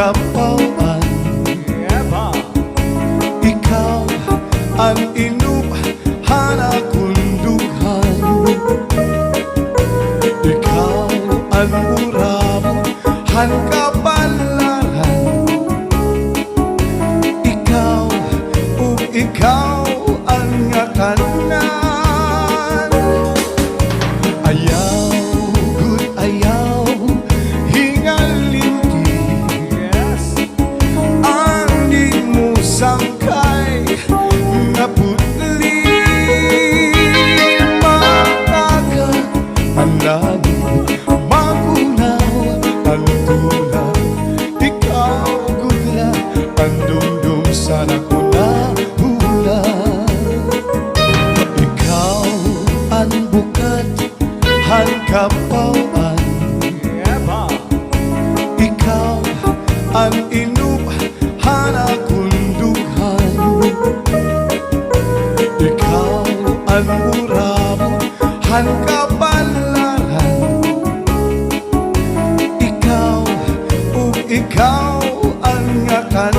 kapawan. Ikaw ang inubhan akong dughan. Ikaw ang uramuhan kabalaran. Ikaw ug ikaw ang ngatanan. Ayaw, good ayaw, hingalindi. Ang di mo sangkay nga putli. Matagal ang langit, magunaw ang tulad. Ikaw gula ang dumdum sa nakuna-hula. Ikaw ang bukat, ang kapawan. Ikaw ang inubhan akong dughan. Ikaw ang uramuhan kabalaran. Ikaw ug ikaw ang ngatan.